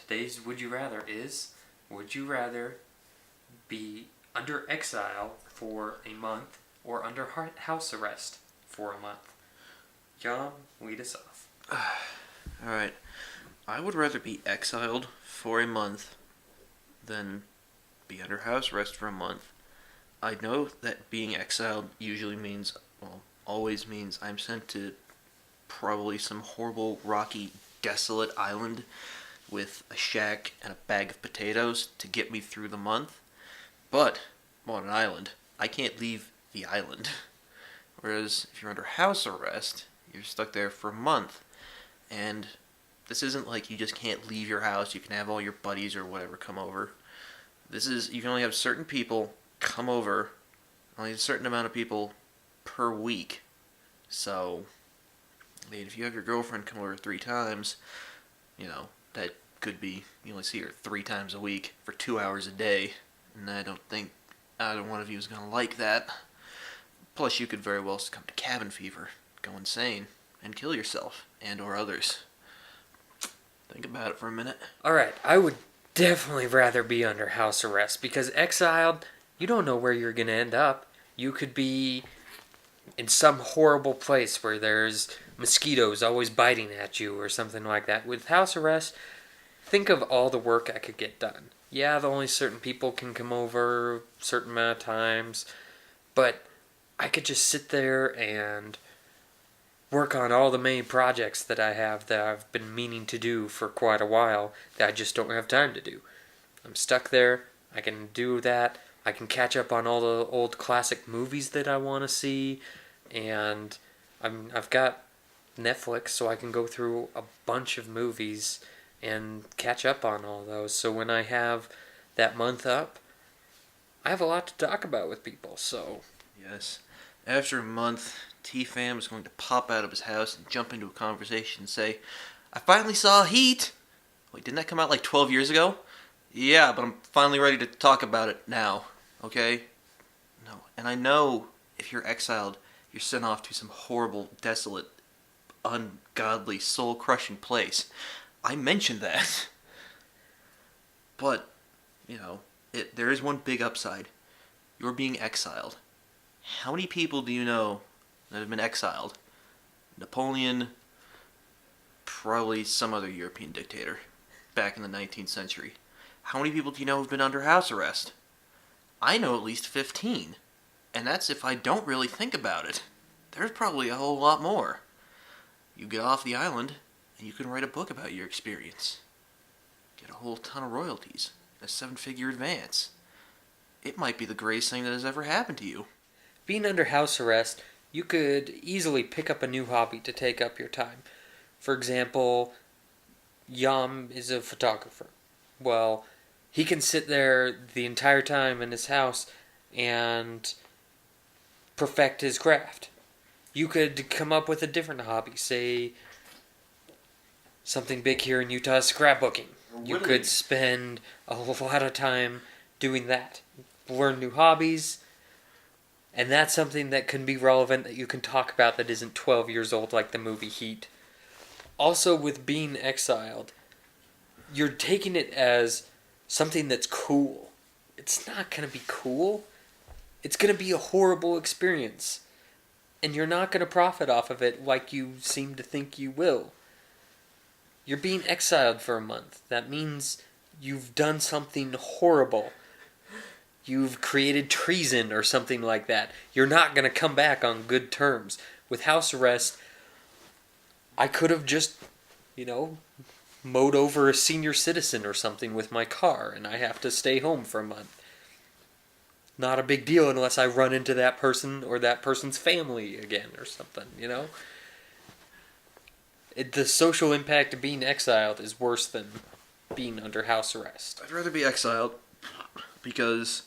today's Would You Rather is, would you rather be under exile for a month or under house arrest for a month? John, lead us off. Alright. I would rather be exiled for a month than be under house arrest for a month. I know that being exiled usually means, well, always means I'm sent to probably some horrible, rocky, desolate island with a shack and a bag of potatoes to get me through the month. But I'm on an island. I can't leave the island. Whereas if you're under house arrest, you're stuck there for a month. And this isn't like you just can't leave your house. You can have all your buddies or whatever come over. This is, you can only have certain people come over, only a certain amount of people per week. So, I mean, if you have your girlfriend come over 3 times, you know, that could be, you only see her 3 times a week for 2 hours a day. And I don't think either one of you is going to like that. Plus, you could very well succumb to cabin fever, go insane, and kill yourself, and or others. Think about it for a minute. Alright, I would definitely rather be under house arrest, because exiled, you don't know where you're going to end up. You could be in some horrible place where there's mosquitoes always biting at you or something like that. With house arrest, think of all the work I could get done. Yeah, only certain people can come over a certain amount of times, but I could just sit there and work on all the main projects that I have that I've been meaning to do for quite a while that I just don't have time to do. I'm stuck there. I can do that. I can catch up on all the old classic movies that I want to see, and I've got Netflix, so I can go through a bunch of movies and catch up on all those. So when I have that month up, I have a lot to talk about with people, so... Yes. After a month, T-Fam is going to pop out of his house and jump into a conversation and say, I finally saw Heat! Wait, didn't that come out like 12 years ago? Yeah, but I'm finally ready to talk about it now, okay? No, and I know if you're exiled, you're sent off to some horrible, desolate, ungodly, soul-crushing place. I mentioned that. But, you know, there is one big upside. You're being exiled. How many people do you know that have been exiled? Napoleon, probably some other European dictator back in the 19th century. How many people do you know have been under house arrest? I know at least 15. And that's if I don't really think about it. There's probably a whole lot more. You get off the island, and you can write a book about your experience. Get a whole ton of royalties, a 7-figure advance. It might be the greatest thing that has ever happened to you. Being under house arrest, you could easily pick up a new hobby to take up your time. For example, Yam is a photographer. Well, he can sit there the entire time in his house and perfect his craft. You could come up with a different hobby, say something big here in Utah is scrapbooking. You could spend a lot of time doing that. Learn new hobbies. And that's something that can be relevant that you can talk about that isn't 12 years old like the movie Heat. Also, with being exiled, you're taking it as something that's cool. It's not going to be cool. It's going to be a horrible experience. And you're not going to profit off of it like you seem to think you will. You're being exiled for a month. That means you've done something horrible. You've created treason or something like that. You're not going to come back on good terms. With house arrest, I could have just, mowed over a senior citizen or something with my car, and I have to stay home for a month. Not a big deal unless I run into that person or that person's family again or something, The social impact of being exiled is worse than being under house arrest. I'd rather be exiled because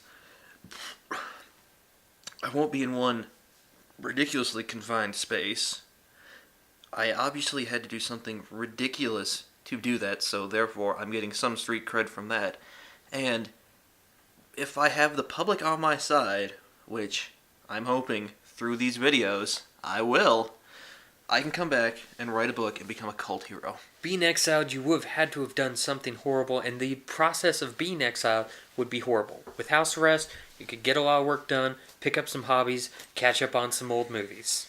I won't be in one ridiculously confined space. I obviously had to do something ridiculous to do that, so therefore I'm getting some street cred from that. And if I have the public on my side, which I'm hoping through these videos I will, I can come back and write a book and become a cult hero. Being exiled, you would have had to have done something horrible, and the process of being exiled would be horrible. With house arrest, you could get a lot of work done, pick up some hobbies, catch up on some old movies.